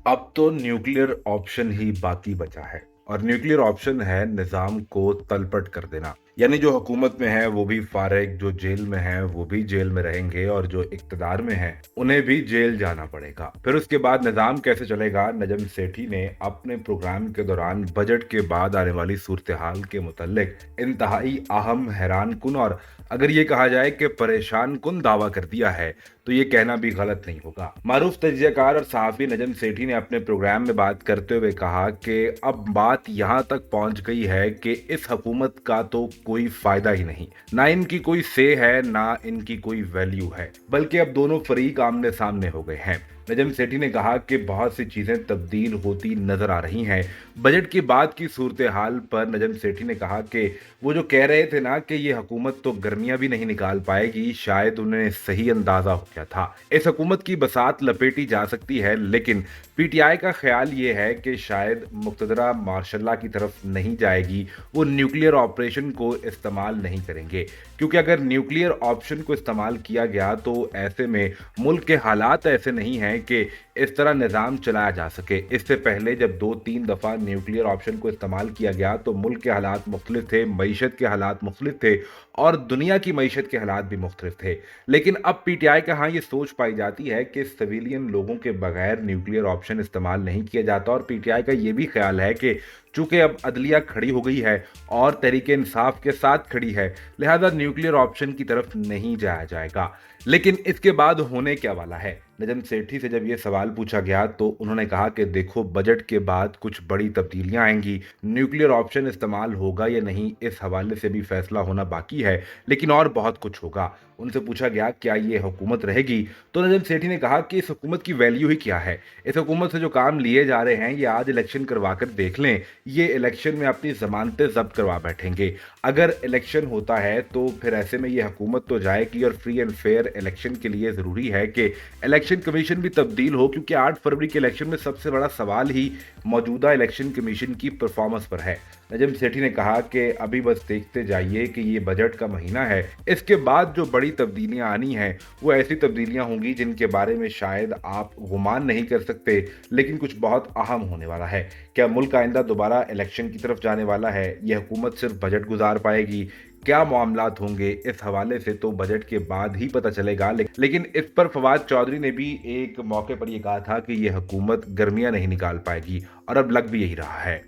अब तो nuclear option ही बाकी बचा है और न्यूक्लियर ऑप्शन है निजाम को तलपट कर देना। यानी जो हुकूमत में है वो भी फारिग, जो जेल में है वो भी जेल में रहेंगे और जो इक्तदार में है उन्हें भी जेल जाना पड़ेगा। फिर उसके बाद निजाम कैसे चलेगा? नजम सेठी ने अपने प्रोग्राम के दौरान बजट के बाद आने वाली सूरत हाल के मुतल्लिक इंतहाई अहम, हैरान कुन और अगर ये कहा जाए कि परेशान कुन दावा कर दिया है तो ये कहना भी गलत नहीं होगा। मारूफ तजियाकार और सहाफी नजम सेठी ने अपने प्रोग्राम में बात करते हुए कहा कि अब बात यहाँ तक पहुंच गई है कि इस हुकूमत का तो कोई फायदा ही नहीं, ना इनकी कोई से है ना इनकी कोई वैल्यू है, बल्कि अब दोनों फरीक आमने सामने हो गए हैं। नजम सेठी ने कहा कि बहुत सी चीजें तब्दील होती नजर आ रही हैं। बजट के बाद की सूरत हाल पर नजम सेठी ने कहा कि वो जो कह रहे थे ना कि ये हुकूमत तो गर्मियां भी नहीं निकाल पाएगी, शायद उन्हें सही अंदाजा हो गया था। इस हुकूमत की बसात लपेटी जा सकती है, लेकिन पीटीआई का ख्याल ये है कि शायद मुक्तदरा मार्शल्ला की तरफ नहीं जाएगी, वो न्यूक्लियर ऑपरेशन को इस्तेमाल नहीं करेंगे, क्योंकि अगर न्यूक्लियर ऑप्शन को इस्तेमाल किया गया तो ऐसे में मुल्क के हालात ऐसे नहीं हैं कि इस तरह निज़ाम चलाया जा सके। इससे पहले जब 2-3 दफ़ा न्यूक्लियर ऑप्शन को इस्तेमाल किया गया तो मुल्क के हालात मुख्तलिफ थे, मईशत के हालात मुख्तलिफ थे और दुनिया की मईशत के हालात भी मुख्तलिफ थे। लेकिन अब पीटीआई का हाँ ये सोच पाई जाती है कि सिविलियन लोगों के बगैर न्यूक्लियर ऑप्शन इस्तेमाल नहीं किया जाता और पीटीआई का ये भी ख्याल है कि चूंकि अब अदलिया खड़ी हो गई है और तहरीक इंसाफ के साथ खड़ी है, लिहाजा न्यूक्लियर ऑप्शन की तरफ नहीं जाया जाएगा। लेकिन इसके बाद होने क्या वाला है? नजम सेठी से जब ये सवाल पूछा गया तो उन्होंने कहा कि देखो, बजट के बाद कुछ बड़ी तब्दीलियां आएंगी, न्यूक्लियर ऑप्शन इस्तेमाल होगा या नहीं इस हवाले से भी फैसला होना बाकी है, लेकिन और बहुत कुछ होगा। उनसे पूछा गया क्या ये हुकूमत रहेगी, तो नजम सेठी ने कहा कि इस हुकूमत की वैल्यू ही क्या है। इस हुकूमत से जो काम लिए जा रहे हैं ये आज इलेक्शन करवा कर देख लें, ये इलेक्शन में अपनी जमानतें जब्त करवा बैठेंगे। अगर इलेक्शन होता है तो फिर ऐसे में ये हुकूमत तो जाएगी और फ्री एंड फेयर इलेक्शन के लिए ज़रूरी है कि इलेक्शन कमीशन भी तब्दील हो, क्योंकि 8 फरवरी के इलेक्शन में सबसे बड़ा सवाल ही मौजूदा इलेक्शन कमीशन की परफॉर्मेंस पर है। नजम सेठी ने कहा कि अभी बस देखते जाइए कि ये बजट का महीना है, इसके बाद जो बड़ी तब्दीलियां आनी हैं वो ऐसी तब्दीलियां होंगी जिनके बारे में शायद आप गुमान नहीं कर सकते, लेकिन कुछ बहुत अहम होने वाला है। क्या मुल्क आइंदा दोबारा इलेक्शन की तरफ जाने वाला है? यह हुकूमत सिर्फ बजट गुजार पाएगी? क्या मामलात होंगे इस हवाले से तो बजट के बाद ही पता चलेगा। लेकिन इस पर फवाद चौधरी ने भी एक मौके पर यह कहा था कि यह हुकूमत गर्मियां नहीं निकाल पाएगी और अब लग भी यही रहा है।